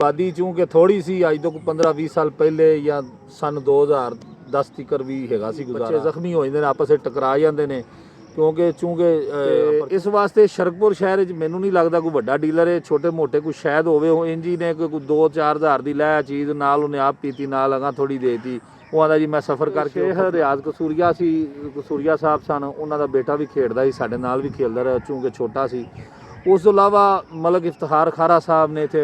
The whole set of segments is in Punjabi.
आबादी चूँकि थोड़ी सी अज तो 15-20 साल पहले या सन 2010 तक भी हैगा सी गुजारा। बच्चे जख्मी हो जाते हैं, आपस में टकरा जाते हैं क्योंकि चूँकि इस वास्ते शरकपुर शहर मैनू नहीं लगता कोई वड्डा डीलर है। छोटे मोटे कोई शायद होवे इंज ही ने कोई 2-4 हज़ार की लै चीज़ नाल उन्हें आप पीती नाल अगा थोड़ी देती। वो आंदा जी मैं सफ़र करके रियाज कसूरिया साहब सन, उन्होंने बेटा भी खेडदा सी, साडे नाल भी खेलदा रहा चूँकि छोटा सी। उस तो इलावा मलक इफ्तिखार खारा साहब ने इत्थे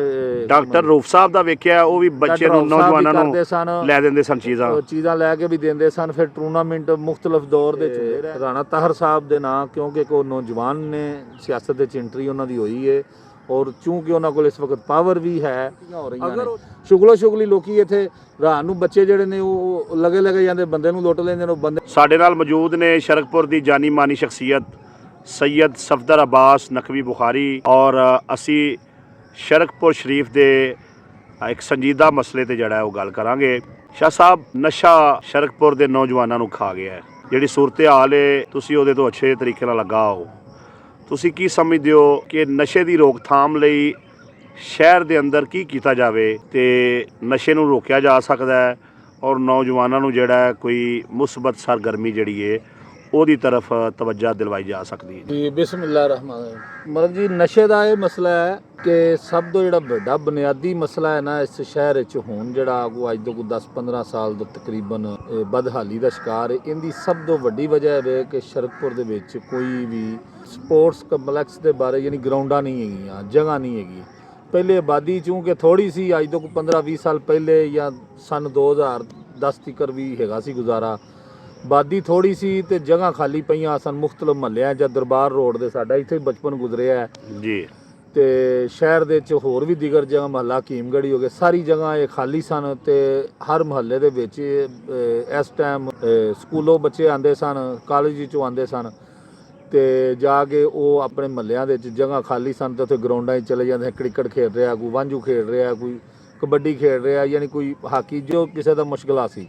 डॉक्टर रूफ साहब का वेख्या वो भी बच्चे नौजवानों लै दिंदे सन चीज़ां लैके भी देंदे सन। फिर टूर्नामेंट मुख्तलिफ दौर दे राणा ताहर साहब दे नाम क्योंकि को नौजवान ने सियासत दे एंट्री उन्हों की हुई है और चूँकि उन्होंने को इस वक्त पावर भी है। अगर शुगलो शुगली लोकी इत्थे रात नूं बच्चे जिहड़े ने वो लगे जाते बंदे नूं लुੱਟ लेंदे ने। बंदे साडे नाल मौजूद ने शरकपुर की जानी मानी शख्सियत सैयद सफदर अब्बास नकवी बुखारी और असी शरकपुर शरीफ के एक संजीदा मसले ते जड़ा वो गल करांगे। शाह साहब, नशा शरकपुर के नौजवानों नूं खा गया है, जिहड़ी सूरत हाल है तुसीं उहदे तो अच्छे तरीके नाल लगा हो, तुसीं की समझदे हो कि नशे की रोकथाम लई शहर के अंदर की कीता जावे ते नशे नूं रोकिया जा सकदा है और नौजवानों नूं जिहड़ा कोई मुस्बत सरगर्मी जिहड़ी है ਉਹਦੀ तरफ तवज्जो दिलवाई जा सकती है जी। बिस्मिल्लाह रहमान मतलब जी नशे का यह मसला है कि सब तो जो बड़ा बुनियादी मसला है ना इस शहर हुण जिहड़ा अज तो 10-15 साल तो तकरीबन बदहाली का शिकार है। इनकी सब तो वड्डी वजह है कि शरकपुर दे विच कोई भी स्पोर्ट्स कंपलैक्स के बारे यानी ग्राउंडां नहीं हैगियां, जगह नहीं हैगी। पहले आबादी चूँकि थोड़ी सी अज तो 15-20 साल पहले या सन 2010 तक भी हैगा सी गुजारा। आबादी थोड़ी सी तो जगह खाली पईयां सन मुख्तलिफ महल्लियां च। दरबार रोड दे साडा इत्थे बचपन गुजरिया है जी। तो शहर दे च होर भी दिगर जगह महल्ला हकीमगढ़ी हो गए, सारी जगह ये खाली सन। तो हर महल्ले दे विच इस टाइम स्कूलों बच्चे आते सन, कॉलेज चों आते सन तो जाके वो अपने महल्लियां दे जगह खाली सन तो उत्थे ग्राउंडां चले जाते। क्रिकेट खेड रहा, कोई वांझू खेड रहा, कोई कबड्डी खेड रहा, यानी कोई हाकी जो किसी का मुश्किल सी।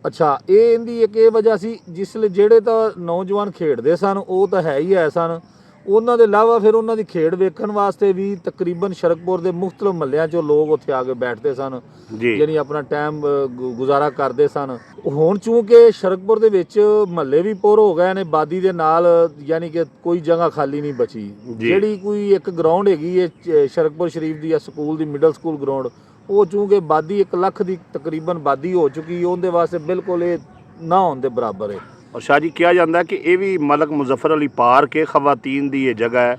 अच्छा, ये इनकी एक ये वजह सी जिसले जेड़े तो नौजवान खेडते सन वो तो है ही है सन, उन्हों के इलावा फिर उन्होंने खेड वेखण वास्ते भी तकरीबन शरकपुर के मुख्तलिफ महल्लियां चों लोग उत्थे आके बैठते सन, यानी अपना टाइम गुजारा करते सन। हुण चूँकि शरकपुर दे विच महल्ले भी पुर हो गए ने आबादी दे नाल, यानी कि कोई जगह खाली नहीं बची। जिहड़ी कोई एक ग्राउंड हैगी है शरकपुर शरीफ की स्कूल की मिडल स्कूल ग्राउंड, वो चूँकि आबादी 1 लाख की तकरीबन आबादी हो चुकी है, उनके वास्ते बिल्कुल ये ना होने के बराबर है। और शाह जी कहा जाता है कि ये भी मलक मुजफ्फर अली पार्क है, खवातीन की ये जगह है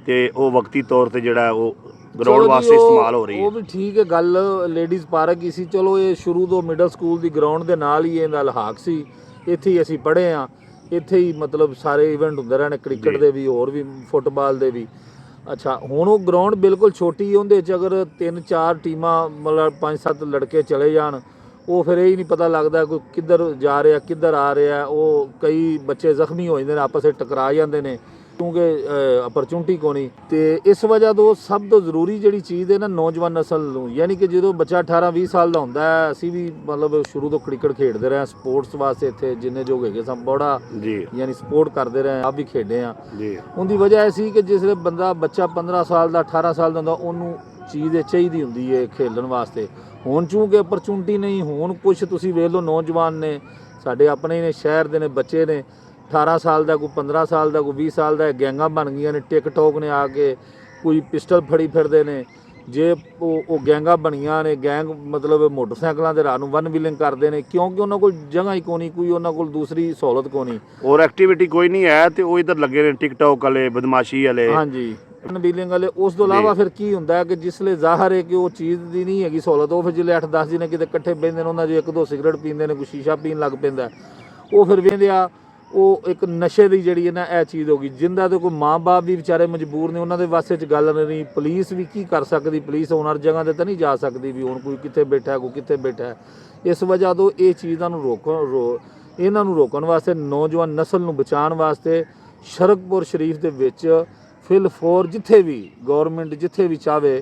तो वो वक्ती तौर पर जोड़ा वो ग्राउंड वास्ते इस्तेमाल हो रही है। वो भी ठीक है गल, लेडीज़ पार्क ही सी। चलो ये शुरू तो मिडल स्कूल की ग्राउंड के नाल ही इहदा लहाक सी, इत्थे ही असीं पढ़े हाँ, इत्थे ही मतलब सारे इवेंट होंदे रहने, क्रिकेट के भी होर भी फुटबाल के भी। अच्छा, हुण वो ग्राउंड बिल्कुल छोटी, उहदे च अगर 3-4 टीमां मतलब 5-7 लड़के चले जान, वो फिर यही नहीं पता लगता कोई किधर जा रहा किधर आ रहा। वो कई बच्चे जख्मी हो जाते हैं, आपस में टकरा जाते हैं क्योंकि अपरचुनिटी को नहीं। तो इस वजह तो सब तो जरूरी जी चीज़ है ना नौजवान नस्ल, यानी कि जो बच्चा 18-20 साल का होंदा है, असी भी मतलब शुरू तो क्रिकेट खेडते रहे, स्पोर्ट्स वास्ते इत्थे जिन्ने जो है सब बड़ा यानी सपोर्ट करते रहे, आप भी खेडे हैं। उनकी वजह यह सी कि जिसले बंदा बच्चा 15 साल का 18 साल का होंदा उन्होंने चीज़ चाहिए होंदी है खेलन वास्ते। हुण चूँकि अपरचुनिटी नहीं, हुण कुछ तुसीं वेख लो नौजवान ने साडे अपने ने शहर दे ने बच्चे ने 18 साल का, कोई 15 साल का, कोई 20 साल का, गैंगां बन गई ने। टिकटॉक ने आके कोई पिस्टल फड़ी फिरते हैं, जे वो गैंगां बनिया ने, गैंग मतलब मोटरसाइकिलों के रात वन व्हीलिंग करते हैं क्योंकि उन्होंने कोल जगह ही कोनी, कोई उन्होंने कोल दूसरी सहूलत कोनी और एक्टिविटी कोई नहीं है तो वो इधर लगे ने टिकटॉक वाले, बदमाशी वाले। हाँ जी, व्हीलिंग वाले। उस तो इलावा फिर की होंदा है कि जिसले ज़ाहिर है कि वो चीज़ की नहीं हैगी सहूलत, वो फिर जिसले 8-10 जने किते इकट्ठे बहिंदे ने, उन्होंने जो 1-2 सिगरेट पींदे ने, कोई शीशा पीन लग पैंदा, वो फिर वेंदे आ वो एक नशे की जी है ना यह चीज़ होगी जिंदा तो कोई माँ बाप भी बेचारे मजबूर ने, उन्होंने वास्ते च गल नहीं। पुलिस भी की कर सकती, पुलिस हुण हर जगह तो नहीं जा सकती भी हुण कोई कित्थे बैठा है कोई कित्थे बैठा है। इस वजह तो ये चीज़ों इन्हां नूं रोकण वास्ते नौजवान नस्ल नूं बचाउण वास्ते शरकपुर शरीफ दे विच फिल फोर जिथे भी गौरमेंट जिथे भी चाहे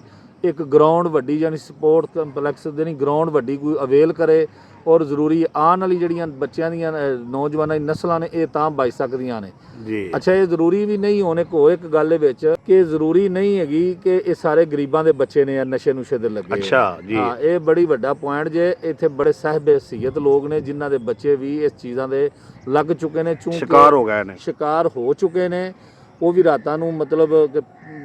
ਇੱਕ ਗਰਾਊਂਡ ਵੱਡੀ ਯਾਨੀ ਸਪੋਰਟ ਕੰਪਲੈਕਸ ਦੇ ਨਹੀਂ ਗਰਾਊਂਡ ਵੱਡੀ ਕੋਈ ਅਵੇਲ ਕਰੇ ਔਰ ਜ਼ਰੂਰੀ ਆਉਣ ਵਾਲੀ ਜਿਹੜੀਆਂ ਬੱਚਿਆਂ ਦੀਆਂ ਨੌਜਵਾਨਾਂ ਦੀ ਨਸਲਾਂ ਨੇ ਇਹ ਤਾਂ ਬਚ ਸਕਦੀਆਂ ਨੇ ਜੀ ਅੱਛਾ ਇਹ ਜ਼ਰੂਰੀ ਵੀ ਨਹੀਂ ਹੋਣ ਇੱਕ ਗੱਲ ਦੇ ਵਿੱਚ ਕਿ ਜ਼ਰੂਰੀ ਨਹੀਂ ਹੈਗੀ ਕਿ ਇਹ ਸਾਰੇ ਗਰੀਬਾਂ ਦੇ ਬੱਚੇ ਨੇ ਨਸ਼ੇ ਨੁਸ਼ੇ ਦੇ ਲੱਗੇ ਅੱਛਾ ਜੀ ਹਾਂ ਇਹ ਬੜੀ ਵੱਡਾ ਪੁਆਇੰਟ ਜੇ ਇੱਥੇ ਬੜੇ ਸਾਹਿਬ ਹਸੀਅਤ ਲੋਕ ਨੇ ਜਿਨ੍ਹਾਂ ਦੇ ਬੱਚੇ ਵੀ ਇਸ ਚੀਜ਼ਾਂ ਦੇ ਲੱਗ ਚੁੱਕੇ ਨੇ ਸ਼ਿਕਾਰ ਹੋ ਗਏ ਨੇ ਸ਼ਿਕਾਰ ਹੋ ਚੁੱਕੇ ਨੇ ਉਹ ਵੀ ਰਾਤਾਂ ਨੂੰ ਮਤਲਬ ਕਿ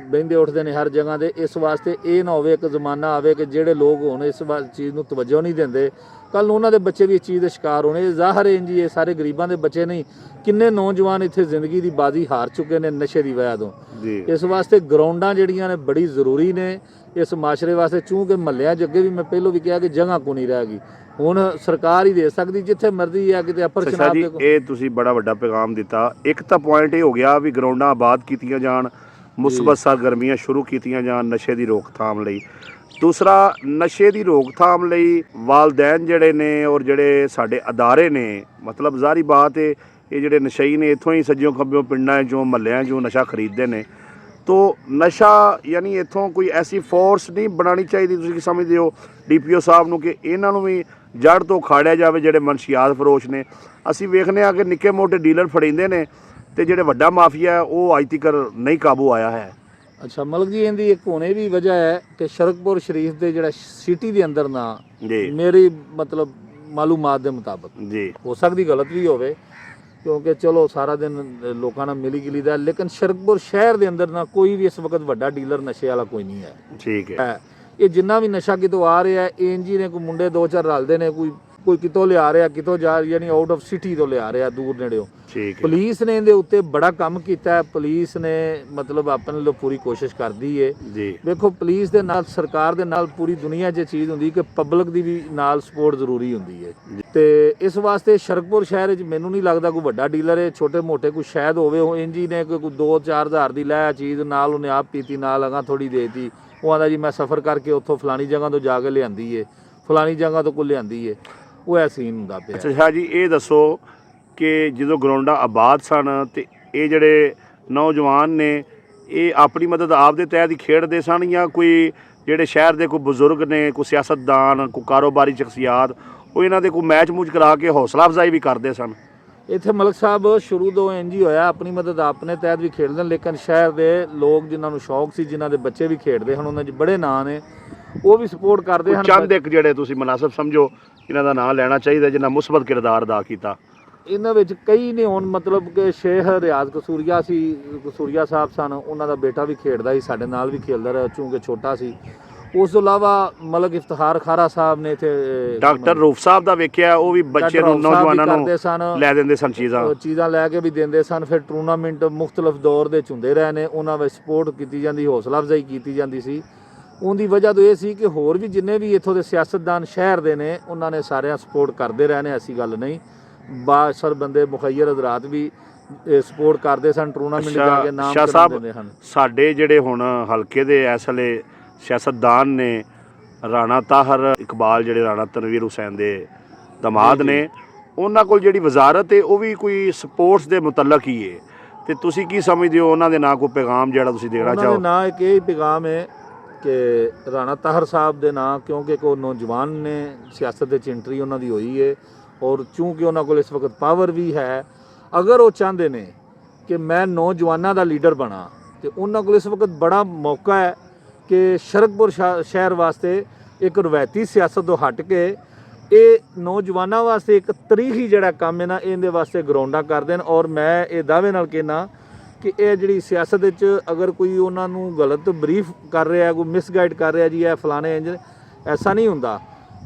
ਬਹਿੰਦੇ ਉੱਠਦੇ ਨੇ ਹਰ ਜਗ੍ਹਾ ਦੇ ਇਸ ਵਾਸਤੇ ਇਹ ਨਾ ਹੋਵੇ ਇੱਕ ਜ਼ਮਾਨਾ ਆਵੇ ਕਿ ਜਿਹੜੇ ਲੋਕ ਹੁਣ ਇਸ ਚੀਜ਼ ਨੂੰ ਤਵੱਜੋ ਨਹੀਂ ਦਿੰਦੇ ਕੱਲ ਨੂੰ ਉਹਨਾਂ ਦੇ ਬੱਚੇ ਵੀ ਇਸ ਚੀਜ਼ ਦੇ ਸ਼ਿਕਾਰ ਹੋਣੇ ਇਹ ਜ਼ਾਹਰ ਹੈ ਜੀ ਇਹ ਸਾਰੇ ਗਰੀਬਾਂ ਦੇ ਬੱਚੇ ਨਹੀਂ ਕਿੰਨੇ ਨੌਜਵਾਨ ਇੱਥੇ ਜ਼ਿੰਦਗੀ ਦੀ ਬਾਜ਼ੀ ਹਾਰ ਚੁੱਕੇ ਨੇ ਨਸ਼ੇ ਦੀ ਵਜ੍ਹਾ ਤੋਂ ਜੀ ਇਸ ਵਾਸਤੇ ਗਰਾਊਂਡਾਂ ਜਿਹੜੀਆਂ ਨੇ ਬੜੀ ਜ਼ਰੂਰੀ ਨੇ ਇਸ ਮਾਸ਼ਰੇ ਵਾਸਤੇ ਚੂੰਕਿ ਮਹੱਲਿਆਂ 'ਚ ਅੱਗੇ ਵੀ ਮੈਂ ਪਹਿਲੋਂ ਵੀ ਕਿਹਾ ਕਿ ਜਗ੍ਹਾ ਕੋ ਨਹੀਂ ਰਹਿ ਗਈ ਹੁਣ ਸਰਕਾਰ ਹੀ ਦੇ ਸਕਦੀ ਜਿੱਥੇ ਮਰਜ਼ੀ ਆ ਕਿਤੇ ਅਪਰ ਅੱਛਾ ਜੀ ਇਹ ਤੁਸੀਂ ਬੜਾ ਵੱਡਾ ਪੈਗਾਮ ਦਿੱਤਾ ਇੱਕ ਤਾਂ ਪੁਆਇੰਟ ਇਹ ਹੋ ਗਿਆ ਵੀ ਗਰਾਊਂਡਾਂ ਆਬਾਦ ਕੀਤੀਆਂ ਜਾਣ ਮੁਸਬਤ ਸਰਗਰਮੀਆਂ ਸ਼ੁਰੂ ਕੀਤੀਆਂ ਜਾਣ ਨਸ਼ੇ ਦੀ ਰੋਕਥਾਮ ਲਈ ਦੂਸਰਾ ਨਸ਼ੇ ਦੀ ਰੋਕਥਾਮ ਲਈ ਵਾਲਦੈਨ ਜਿਹੜੇ ਨੇ ਔਰ ਜਿਹੜੇ ਸਾਡੇ ਅਦਾਰੇ ਨੇ ਮਤਲਬ ਜ਼ਾਹਰੀ ਬਾਤ ਹੈ ਇਹ ਜਿਹੜੇ ਨਸ਼ਈ ਨੇ ਇੱਥੋਂ ਹੀ ਸੱਜਿਓਂ ਖੱਬਿਓਂ ਪਿੰਡਾਂ 'ਚੋਂ ਮਹੱਲਿਆਂ 'ਚੋਂ ਨਸ਼ਾ ਖਰੀਦਦੇ ਨੇ ਤੋ ਨਸ਼ਾ ਯਾਨੀ ਇੱਥੋਂ ਕੋਈ ਐਸੀ ਫੋਰਸ ਨਹੀਂ ਬਣਾਉਣੀ ਚਾਹੀਦੀ ਤੁਸੀਂ ਕੀ ਸਮਝਦੇ ਹੋ ਡੀਪੀਓ ਸਾਹਿਬ ਨੂੰ ਕਿ ਇਹਨਾਂ ਨੂੰ ਵੀ ਜੜ੍ਹ ਤੋਂ ਖਾੜਿਆ ਜਾਵੇ ਜਿਹੜੇ ਮਨਸ਼ੀਆਤ ਫਰੋਸ਼ ਨੇ ਅਸੀਂ ਵੇਖਦੇ ਹਾਂ ਕਿ ਨਿੱਕੇ ਮੋਟੇ ਡੀਲਰ ਫੜੀਂਦੇ ਨੇ ਤੇ ਜਿਹੜੇ ਵੱਡਾ ਮਾਫੀਆ ਹੈ ਉਹ ਅੱਜ ਤੱਕ ਨਹੀਂ ਕਾਬੂ ਆਇਆ ਹੈ ਅੱਛਾ ਮਲਕ ਜੀ ਇਹਦੀ ਇੱਕ ਹੋਣੇ ਵੀ ਵਜ੍ਹਾ ਹੈ ਕਿ ਸ਼ਰਕਪੁਰ ਸ਼ਰੀਫ ਦੇ ਜਿਹੜਾ ਸਿਟੀ ਦੇ ਅੰਦਰ ਨਾ ਜੀ ਮੇਰੀ ਮਤਲਬ ਮਾਲੂਮਾਤ ਦੇ ਮੁਤਾਬਕ ਜੀ ਹੋ ਸਕਦੀ ਗਲਤ ਵੀ ਹੋਵੇ ਕਿਉਂਕਿ ਚਲੋ ਸਾਰਾ ਦਿਨ ਲੋਕਾਂ ਨਾਲ ਮਿਲੀ ਗਿਲੀ ਦਾ ਲੇਕਿਨ ਸ਼ਰਕਪੁਰ ਸ਼ਹਿਰ ਦੇ ਅੰਦਰ ਨਾ ਕੋਈ ਵੀ ਇਸ ਵਕਤ ਵੱਡਾ ਡੀਲਰ ਨਸ਼ੇ ਵਾਲਾ ਕੋਈ ਨਹੀਂ ਹੈ ਠੀਕ ਹੈ ਇਹ ਜਿੰਨਾ ਵੀ ਨਸ਼ਾ ਕਿਤੋਂ ਆ ਰਿਹਾ ਇਹ ਇੰਜੀ ਨੇ ਕੋਈ ਮੁੰਡੇ ਦੋ ਚਾਰ ਰਲਦੇ ਨੇ ਕੋਈ ਕਿਤੋਂ ਲਿਆ ਰਿਹਾ ਕਿਤੋਂ ਜਾ ਯਾਨੀ ਆਊਟ ਆਫ ਸਿਟੀ ਤੋਂ ਲਿਆ ਰਿਹਾ ਦੂਰ ਨੇੜਿਓਂ ਠੀਕ ਹੈ ਪੁਲਿਸ ਨੇ ਇਹਦੇ ਉੱਤੇ ਬੜਾ ਕੰਮ ਕੀਤਾ ਹੈ ਪੁਲਿਸ ਨੇ ਮਤਲਬ ਆਪਣੇ ਲਈ ਪੂਰੀ ਕੋਸ਼ਿਸ਼ ਕਰਦੀ ਏ ਜੀ ਵੇਖੋ ਪੁਲਿਸ ਦੇ ਨਾਲ ਸਰਕਾਰ ਦੇ ਨਾਲ ਪੂਰੀ ਦੁਨੀਆ 'ਚ ਚੀਜ਼ ਹੁੰਦੀ ਕਿ ਪਬਲਿਕ ਦੀ ਵੀ ਨਾਲ ਸਪੋਰਟ ਜ਼ਰੂਰੀ ਹੁੰਦੀ ਹੈ ਤੇ ਇਸ ਵਾਸਤੇ ਸ਼ਰਕਪੁਰ ਸ਼ਹਿਰ ਵਿੱਚ ਮੈਨੂੰ ਨਹੀਂ ਲੱਗਦਾ ਕੋਈ ਵੱਡਾ ਡੀਲਰ ਹੈ ਛੋਟੇ ਮੋਟੇ ਕੋਈ ਸ਼ਾਇਦ ਹੋਵੇ ਉਹ ਇੰਜੀ ਨੇ ਕੋਈ 2-4 ਹਜ਼ਾਰ ਦੀ ਲੈ ਚੀਜ਼ ਨਾਲ ਉਹਨੇ ਆਪ ਪੀਤੀ ਨਾਲ ਅਗਾਂ ਥੋੜੀ ਦੇਤੀ ਉਹ ਆਂਦਾ ਜੀ ਮੈਂ ਸਫ਼ਰ ਕਰਕੇ ਉੱਥੋਂ ਫਲਾਣੀ ਜਗ੍ਹਾ ਤੋਂ ਜਾ ਕੇ ਲਿਆਂਦੀ ਏ ਫਲਾਣੀ ਜਗ੍ਹਾ ਤੋਂ ਕੋਈ ਲਿਆਂਦੀ ਏ ਉਹ ਐ ਸੀਨ ਹੁੰਦਾ ਪਿਆ ਅੱਛਾ ਜੀ ਇਹ ਦੱਸੋ ਕਿ ਜਦੋਂ ਗਰਾਊਂਡਾਂ ਆਬਾਦ ਸਨ ਤੇ ਇਹ ਜਿਹੜੇ ਨੌਜਵਾਨ ਨੇ ਇਹ ਆਪਣੀ ਮਦਦ ਆਪ ਦੇ ਤਹਿਤ ਹੀ ਖੇਡਦੇ ਸਨ ਜਾਂ ਕੋਈ ਜਿਹੜੇ ਸ਼ਹਿਰ ਦੇ ਕੋਈ ਬਜ਼ੁਰਗ ਨੇ ਕੋਈ ਸਿਆਸਤਦਾਨ ਕੋਈ ਕਾਰੋਬਾਰੀ ਸ਼ਖਸੀਅਤ ਉਹ ਇਹਨਾਂ ਦੇ ਕੋਈ ਮੈਚ ਮੂਚ ਕਰਾ ਕੇ ਹੌਸਲਾ ਅਫਜ਼ਾਈ ਵੀ ਕਰਦੇ ਸਨ ਇੱਥੇ ਮਲਕ ਸਾਹਿਬ ਸ਼ੁਰੂ ਤੋਂ ਇੰਜ ਹੀ ਹੋਇਆ ਆਪਣੀ ਮਦਦ ਆਪਣੇ ਤਹਿਤ ਵੀ ਖੇਡਦੇ ਲੇਕਿਨ ਸ਼ਹਿਰ ਦੇ ਲੋਕ ਜਿਨ੍ਹਾਂ ਨੂੰ ਸ਼ੌਕ ਸੀ ਜਿਨ੍ਹਾਂ ਦੇ ਬੱਚੇ ਵੀ ਖੇਡਦੇ ਹਨ ਉਹਨਾਂ 'ਚ ਬੜੇ ਨਾਂ ਨੇ ਉਹ ਵੀ ਸਪੋਰਟ ਕਰਦੇ ਹਨ ਚੰਦ ਇੱਕ ਜਿਹੜੇ ਤੁਸੀਂ ਮੁਨਾਸਬ ਸਮਝੋ ਇਹਨਾਂ ਦਾ ਨਾਂ ਲੈਣਾ ਚਾਹੀਦਾ ਜਿਨ੍ਹਾਂ ਮੁਸਬਤ ਕਿਰਦਾਰ ਅਦਾ ਕੀਤਾ ਇਹਨਾਂ ਵਿੱਚ ਕਈ ਨੇ ਹੁਣ ਮਤਲਬ ਕਿ ਸ਼ੇਖ ਰਿਆਜ਼ ਕਸੂਰੀਆ ਸਾਹਿਬ ਸਨ ਉਹਨਾਂ ਦਾ ਬੇਟਾ ਵੀ ਖੇਡਦਾ ਸੀ ਸਾਡੇ ਨਾਲ ਵੀ ਖੇਡਦਾ ਰਿਹਾ ਚੂੰਕਿ ਛੋਟਾ ਸੀ ਉਸ ਤੋਂ ਇਲਾਵਾ ਮਲਕ ਇਫਤਖਾਰ ਖਾਰਾ ਸਾਹਿਬ ਨੇ ਇੱਥੇ ਡਾਕਟਰ ਰੂਫ ਸਾਹਿਬ ਦਾ ਵੇਖਿਆ ਉਹ ਵੀ ਬੱਚੇ ਨੂੰ ਨੌਜਵਾਨਾਂ ਨੂੰ ਲੈ ਦਿੰਦੇ ਸਨ ਚੀਜ਼ਾਂ ਲੈ ਕੇ ਵੀ ਦਿੰਦੇ ਸਨ ਫਿਰ ਟੂਰਨਾਮੈਂਟ ਮੁਖਤਲਫ ਦੌਰ ਦੇ ਹੁੰਦੇ ਰਹੇ ਨੇ ਉਹਨਾਂ ਵਿੱਚ ਸਪੋਰਟ ਕੀਤੀ ਜਾਂਦੀ ਹੌਸਲਾ ਅਫਜ਼ਾਈ ਕੀਤੀ ਜਾਂਦੀ ਸੀ ਉਹਦੀ ਵਜ੍ਹਾ ਤੋਂ ਇਹ ਸੀ ਕਿ ਹੋਰ ਵੀ ਜਿੰਨੇ ਵੀ ਇੱਥੋਂ ਦੇ ਸਿਆਸਤਦਾਨ ਸ਼ਹਿਰ ਦੇ ਨੇ ਉਹਨਾਂ ਨੇ ਸਾਰਿਆਂ ਸਪੋਰਟ ਕਰਦੇ ਰਹੇ ਨੇ ਐਸੀ ਗੱਲ ਨਹੀਂ ਬਾਸਰ ਬੰਦੇ ਮੁਖੱਯਰ ਹਜ਼ਰਾਤ ਵੀ ਸਪੋਰਟ ਕਰਦੇ ਸਨ ਟੂਰਨਾਮੈਂਟ ਜਾ ਕੇ ਨਾਮ ਦਿੰਦੇ ਹਨ ਸਾਡੇ ਜਿਹੜੇ ਹੁਣ ਹਲਕੇ ਦੇ ਇਸ ਵੇਲੇ ਸਿਆਸਤਦਾਨ ਨੇ ਰਾਣਾ ਤਾਹਰ ਇਕਬਾਲ ਜਿਹੜੇ ਰਾਣਾ ਤਨਵੀਰ ਹੁਸੈਨ ਦੇ ਦਮਾਦ ਨੇ ਉਹਨਾਂ ਕੋਲ ਜਿਹੜੀ ਵਜ਼ਾਰਤ ਹੈ ਉਹ ਵੀ ਕੋਈ ਸਪੋਰਟਸ ਦੇ ਮੁਤਲਕ ਹੀ ਹੈ ਤੇ ਤੁਸੀਂ ਕੀ ਸਮਝਦੇ ਹੋ ਉਹਨਾਂ ਦੇ ਨਾਂ ਕੋਈ ਪੈਗਾਮ ਜਿਹੜਾ ਤੁਸੀਂ ਦੇਣਾ ਚਾਹੋ? ਉਹਨਾਂ ਦੇ ਨਾਂ ਇੱਕ ਇਹ ਪੈਗਾਮ ਹੈ ਕਿ ਰਾਣਾ ਤਾਹਰ ਸਾਹਿਬ ਦੇ ਨਾਂ ਕਿਉਂਕਿ ਕੋ ਨੌਜਵਾਨ ਨੇ ਸਿਆਸਤ ਦੇ ਐਂਟਰੀ ਉਹਨਾਂ ਦੀ ਹੋਈ ਹੈ ਔਰ ਚੂੰਕਿ ਉਹਨਾਂ ਕੋਲ ਇਸ ਵਕਤ ਪਾਵਰ ਵੀ ਹੈ ਅਗਰ ਉਹ ਚਾਹੁੰਦੇ ਨੇ ਕਿ ਮੈਂ ਨੌਜਵਾਨਾਂ ਦਾ ਲੀਡਰ ਬਣਾ ਤੇ ਉਹਨਾਂ ਕੋਲ ਇਸ ਵਕਤ ਬੜਾ ਮੌਕਾ ਹੈ ਕਿ ਸ਼ਰਕਪੁਰ ਸ਼ਹਿਰ ਵਾਸਤੇ ਇੱਕ ਰਵਾਇਤੀ ਸਿਆਸਤ ਤੋਂ ਹਟ ਕੇ ਇਹ ਨੌਜਵਾਨਾਂ ਵਾਸਤੇ ਇੱਕ ਤਰੀਖੀ ਜਿਹੜਾ ਕੰਮ ਹੈ ਨਾ ਇਹਦੇ ਵਾਸਤੇ ਗਰਾਊਂਡਾਂ ਕਰ ਦੇਣ ਔਰ ਮੈਂ ਇਹ ਦਾਅਵੇ ਨਾਲ ਕਹਿਣਾ ਕਿ ਇਹ ਜਿਹੜੀ ਸਿਆਸਤ ਵਿੱਚ ਅਗਰ ਕੋਈ ਉਹਨਾਂ ਨੂੰ ਗਲਤ ਬਰੀਫ ਕਰ ਰਿਹਾ ਕੋਈ ਮਿਸਗਾਈਡ ਕਰ ਰਿਹਾ ਜੀ ਇਹ ਫਲਾਣੇ ਇੰਜ ਐਸਾ ਨਹੀਂ ਹੁੰਦਾ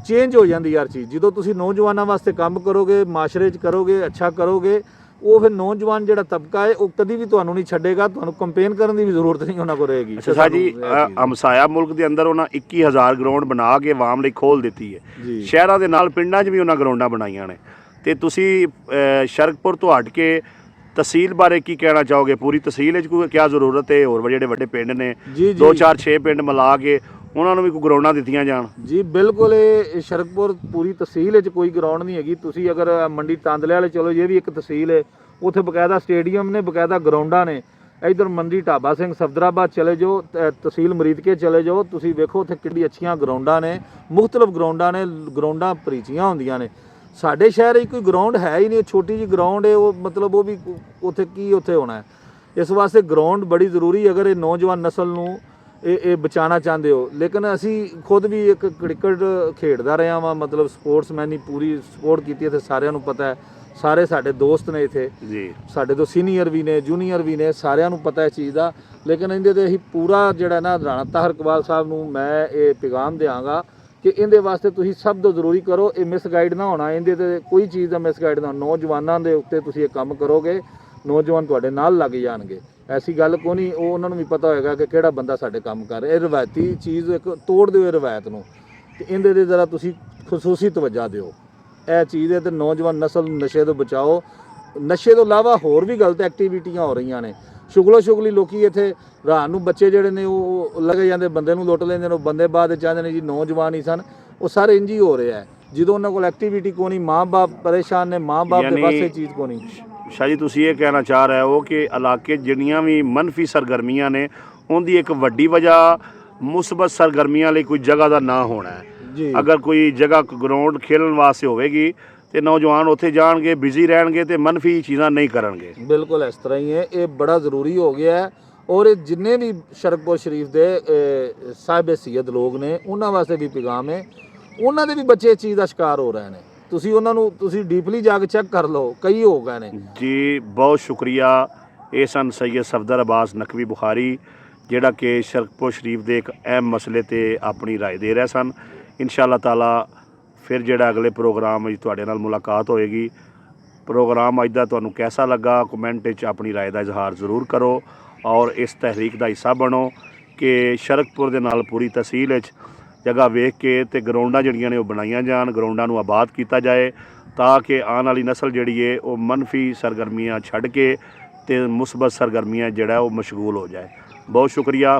ਚੇਂਜ ਹੋ ਜਾਂਦੀ ਯਾਰ ਚੀਜ਼ ਜਦੋਂ ਤੁਸੀਂ ਨੌਜਵਾਨਾਂ ਵਾਸਤੇ ਕੰਮ ਕਰੋਗੇ ਮਾਸ਼ਰੇ 'ਚ ਕਰੋਗੇ ਅੱਛਾ ਕਰੋਗੇ ਉਹ ਫਿਰ ਨੌਜਵਾਨ ਜਿਹੜਾ ਤਬਕਾ ਹੈ ਉਹ ਕਦੀ ਵੀ ਤੁਹਾਨੂੰ ਨਹੀਂ ਛੱਡੇਗਾ ਤੁਹਾਨੂੰ ਕੰਪੇਨ ਕਰਨ ਦੀ ਵੀ ਜ਼ਰੂਰਤ ਨਹੀਂ ਉਹਨਾਂ ਕੋਲ ਰਹੇਗੀ ਅੱਛਾ ਜੀ ਹਮਸਾਇਆ ਮੁਲਕ ਦੇ ਅੰਦਰ ਉਹਨਾਂ 21000 ਗਰਾਊਂਡ ਬਣਾ ਕੇ ਆਵਾਮ ਲਈ ਖੋਲ੍ਹ ਦਿੱਤੀ ਹੈ ਸ਼ਹਿਰਾਂ ਦੇ ਨਾਲ ਪਿੰਡਾਂ 'ਚ ਵੀ ਉਹਨਾਂ ਗਰਾਊਂਡਾਂ ਬਣਾਈਆਂ ਨੇ ਤੇ ਤੁਸੀਂ ਸ਼ਰਕਪੁਰ ਤੋਂ ਹਟ ਕੇ ਤਹਿਸੀਲ ਬਾਰੇ ਕੀ ਕਹਿਣਾ ਚਾਹੋਗੇ ਪੂਰੀ ਤਹਿਸੀਲ ਵਿੱਚ ਕੋਈ ਕਿਆ ਜ਼ਰੂਰਤ ਹੈ ਹੋਰ ਜਿਹੜੇ ਵੱਡੇ ਪਿੰਡ ਨੇ 2-4-6 ਪਿੰਡ ਮਿਲਾ ਕੇ ਉਹਨਾਂ ਨੂੰ ਵੀ ਕੋਈ ਗਰਾਊਂਡਾਂ ਦਿੱਤੀਆਂ ਜਾਣ ਜੀ ਬਿਲਕੁਲ ਇਹ ਸ਼ਰਕਪੁਰ ਪੂਰੀ ਤਹਿਸੀਲ ਵਿੱਚ ਕੋਈ ਗਰਾਊਂਡ ਨਹੀਂ ਹੈਗੀ ਤੁਸੀਂ ਅਗਰ ਮੰਡੀ ਤਾਂਦਲੇ ਵਾਲੇ ਚਲੋ ਇਹ ਵੀ ਇੱਕ ਤਹਿਸੀਲ ਹੈ ਉੱਥੇ ਬਕਾਇਦਾ ਸਟੇਡੀਅਮ ਨੇ ਬਕਾਇਦਾ ਗਰਾਊਂਡਾਂ ਨੇ ਇਧਰ ਮੰਡੀ ਢਾਬਾ ਸਿੰਘ ਸਫਦਰਾਬਾਦ ਚਲੇ ਜਾਓ, ਤਹਿਸੀਲ ਮਰੀਦਕੇ ਚਲੇ ਜਾਓ, ਤੁਸੀਂ ਵੇਖੋ ਉੱਥੇ ਕਿੰਨੀ ਅੱਛੀਆਂ ਗਰਾਊਂਡਾਂ ਨੇ, ਮੁਖਤਲਿਫ ਗਰਾਊਂਡਾਂ ਨੇ, ਗਰਾਊਂਡਾਂ ਭਰੀਚੀਆਂ ਹੁੰਦੀਆਂ ਨੇ। ਸਾਡੇ ਸ਼ਹਿਰ 'ਚ ਕੋਈ ਗਰਾਊਂਡ ਹੈ ਹੀ ਨਹੀਂ, ਛੋਟੀ ਜਿਹੀ ਗਰਾਊਂਡ ਹੈ ਉਹ, ਮਤਲਬ ਉਹ ਵੀ ਉੱਥੇ ਕੀ ਉੱਥੇ ਹੋਣਾ ਹੈ। ਇਸ ਵਾਸਤੇ ਗਰਾਊਂਡ ਬੜੀ ਜ਼ਰੂਰੀ, ਅਗਰ ਇਹ ਨੌਜਵਾਨ ਨਸਲ ਨੂੰ ਇਹ ਬਚਾਉਣਾ ਚਾਹੁੰਦੇ ਹੋ। ਲੇਕਿਨ ਅਸੀਂ ਖੁਦ ਵੀ ਇੱਕ ਕ੍ਰਿਕਟ ਖੇਡਦਾ ਰਿਹਾ ਵਾਂ, ਮਤਲਬ ਸਪੋਰਟਸਮੈਨ ਹੀ ਪੂਰੀ ਸਪੋਰਟ ਕੀਤੀ ਇੱਥੇ, ਸਾਰਿਆਂ ਨੂੰ ਪਤਾ ਹੈ, ਸਾਰੇ ਸਾਡੇ ਦੋਸਤ ਨੇ ਇੱਥੇ ਜੀ, ਸਾਡੇ ਤੋਂ ਸੀਨੀਅਰ ਵੀ ਨੇ, ਜੂਨੀਅਰ ਵੀ ਨੇ, ਸਾਰਿਆਂ ਨੂੰ ਪਤਾ ਇਸ ਚੀਜ਼ ਦਾ। ਲੇਕਿਨ ਇਹਦੇ ਤੇ ਅਸੀਂ ਪੂਰਾ ਜਿਹੜਾ ਨਾ ਰਾਣਾ ਤਾਹਰ ਇਕਬਾਲ ਸਾਹਿਬ ਨੂੰ ਮੈਂ ਇਹ ਪੈਗਾਮ ਦਿਆਂਗਾ ਕਿ ਇਹਦੇ ਵਾਸਤੇ ਤੁਸੀਂ ਸਭ ਤੋਂ ਜ਼ਰੂਰੀ ਕਰੋ, ਇਹ ਮਿਸਗਾਈਡ ਨਾ ਹੋਣਾ, ਇਹਦੇ ਤੇ ਕੋਈ ਚੀਜ਼ ਦਾ ਮਿਸਗਾਈਡ ਨਾ। ਨੌਜਵਾਨਾਂ ਦੇ ਉੱਤੇ ਤੁਸੀਂ ਇਹ ਕੰਮ ਕਰੋਗੇ, ਨੌਜਵਾਨ ਤੁਹਾਡੇ ਨਾਲ ਲੱਗ ਜਾਣਗੇ। ਐਸੀ ਗੱਲ ਕੋਈ ਨਹੀਂ, ਉਹ ਉਹਨਾਂ ਨੂੰ ਵੀ ਪਤਾ ਹੋਏਗਾ ਕਿ ਕਿਹੜਾ ਬੰਦਾ ਸਾਡੇ ਕੰਮ ਕਰ ਰਿਹਾ। ਇਹ ਰਵਾਇਤੀ ਚੀਜ਼ ਇੱਕ ਤੋੜ ਦਿਓ ਇਹ ਰਵਾਇਤ ਨੂੰ, ਤੇ ਇਹਦੇ ਤੇ ਜ਼ਰਾ ਤੁਸੀਂ ਖਸੂਸੀ ਤਵੱਜਾ ਦਿਓ। ਇਹ ਚੀਜ਼ ਹੈ ਤੇ ਨੌਜਵਾਨ ਨਸਲ ਨੂੰ ਨਸ਼ੇ ਤੋਂ ਬਚਾਓ। ਨਸ਼ੇ ਤੋਂ ਇਲਾਵਾ ਹੋਰ ਵੀ ਗਲਤ ਐਕਟੀਵਿਟੀਆਂ ਹੋ ਰਹੀਆਂ ਨੇ। ਸ਼ੁਗਲੀ ਲੋਕੀ ਇੱਥੇ ਰਾਤ ਨੂੰ ਬੱਚੇ ਜਿਹੜੇ ਨੇ ਉਹ ਲੱਗੇ ਜਾਂਦੇ, ਬੰਦੇ ਨੂੰ ਲੁੱਟ ਲੈਂਦੇ ਨੇ, ਉਹ ਬੰਦੇ ਬਾਅਦ ਚਾਹੁੰਦੇ ਨੇ ਜੀ ਨੌਜਵਾਨ ਹੀ ਸਨ, ਉਹ ਸਾਰੇ ਇੰਝ ਹੀ ਹੋ ਰਿਹਾ ਹੈ। ਜਦੋਂ ਉਹਨਾਂ ਕੋਲ ਐਕਟੀਵਿਟੀ ਕੋਈ ਨਹੀਂ, ਮਾਂ-ਬਾਪ ਪਰੇਸ਼ਾਨ ਨੇ, ਮਾਂ-ਬਾਪ ਦੇ ਪਾਸ ਇਹ ਚੀਜ਼ ਕੋਈ ਨਹੀਂ। ਸ਼ਾਹ ਜੀ ਤੁਸੀਂ ਇਹ ਕਹਿਣਾ ਚਾਹ ਰਹੇ ਹੋ ਕਿ ਇਲਾਕੇ ਜਿਹੜੀਆਂ ਵੀ ਮੰਨਫੀ ਸਰਗਰਮੀਆਂ ਨੇ, ਉਹਦੀ ਇੱਕ ਵੱਡੀ ਵਜ੍ਹਾ ਮੁਸਬਤ ਸਰਗਰਮੀਆਂ ਲਈ ਕੋਈ ਜਗ੍ਹਾ ਦਾ ਨਾ ਹੋਣਾ ਹੈ। ਅਗਰ ਕੋਈ ਜਗ੍ਹਾ ਗਰਾਊਂਡ ਖੇਡਣ ਵਾਸਤੇ ਹੋਵੇਗੀ ਤੇ ਨੌਜਵਾਨ ਉੱਥੇ ਜਾਣਗੇ, ਬਿਜ਼ੀ ਰਹਿਣਗੇ ਤੇ ਮੰਨਫੀ ਚੀਜ਼ਾਂ ਨਹੀਂ ਕਰਨਗੇ। ਬਿਲਕੁਲ ਇਸ ਤਰ੍ਹਾਂ ਹੀ ਹੈ, ਇਹ ਬੜਾ ਜ਼ਰੂਰੀ ਹੋ ਗਿਆ ਹੈ। ਔਰ ਇਹ ਜਿੰਨੇ ਵੀ ਸ਼ਰਕਪੁਰ ਸ਼ਰੀਫ ਦੇ ਸਾਹਿਬ ਸੈਯਦ ਲੋਕ ਨੇ, ਉਹਨਾਂ ਵਾਸਤੇ ਵੀ ਪੈਗਾਮ ਹੈ, ਉਹਨਾਂ ਦੇ ਵੀ ਬੱਚੇ ਇਸ ਚੀਜ਼ ਦਾ ਸ਼ਿਕਾਰ ਹੋ ਰਹੇ ਨੇ। ਤੁਸੀਂ ਉਹਨਾਂ ਨੂੰ ਤੁਸੀਂ ਡੀਪਲੀ ਜਾ ਕੇ ਚੈੱਕ ਕਰ ਲਓ, ਕਈ ਹੋ ਗਏ ਨੇ ਜੀ। ਬਹੁਤ ਸ਼ੁਕਰੀਆ। ਇਹ ਸਨ ਸੈਯਦ ਸਫਦਰ ਅਬਾਸ ਨਕਵੀ ਬੁਖਾਰੀ, ਜਿਹੜਾ ਕਿ ਸ਼ਰਕਪੁਰ ਸ਼ਰੀਫ ਦੇ ਇੱਕ ਅਹਿਮ ਮਸਲੇ ਤੇ ਆਪਣੀ ਰਾਏ ਦੇ ਰਹੇ ਸਨ। ਇਨਸ਼ਾ ਅੱਲਾਹ ਤਾਲਾ ਫਿਰ ਜਿਹੜਾ ਅਗਲੇ ਪ੍ਰੋਗਰਾਮ ਵਿੱਚ ਤੁਹਾਡੇ ਨਾਲ ਮੁਲਾਕਾਤ ਹੋਏਗੀ। ਪ੍ਰੋਗਰਾਮ ਅੱਜ ਦਾ ਤੁਹਾਨੂੰ ਕੈਸਾ ਲੱਗਾ, ਕਮੈਂਟ ਵਿੱਚ ਆਪਣੀ ਰਾਏ ਦਾ ਇਜ਼ਹਾਰ ਜ਼ਰੂਰ ਕਰੋ ਔਰ ਇਸ ਤਹਿਰੀਕ ਦਾ ਹਿੱਸਾ ਬਣੋ ਕਿ ਸ਼ਰਕਪੁਰ ਦੇ ਨਾਲ ਪੂਰੀ ਤਹਿਸੀਲ ਵਿੱਚ ਜਗ੍ਹਾ ਵੇਖ ਕੇ ਤੇ ਗਰਾਊਂਡਾਂ ਜਿਹੜੀਆਂ ਨੇ ਉਹ ਬਣਾਈਆਂ ਜਾਣ, ਗਰਾਊਂਡਾਂ ਨੂੰ ਆਬਾਦ ਕੀਤਾ ਜਾਏ, ਤਾਂ ਕਿ ਆਉਣ ਵਾਲੀ ਨਸਲ ਜਿਹੜੀ ਹੈ ਉਹ ਮੰਨਫੀ ਸਰਗਰਮੀਆਂ ਛੱਡ ਕੇ ਤੇ ਮੁਸਬਤ ਸਰਗਰਮੀਆਂ ਜਿਹੜਾ ਉਹ ਮਸ਼ਗੂਲ ਹੋ ਜਾਏ। ਬਹੁਤ ਸ਼ੁਕਰੀਆ।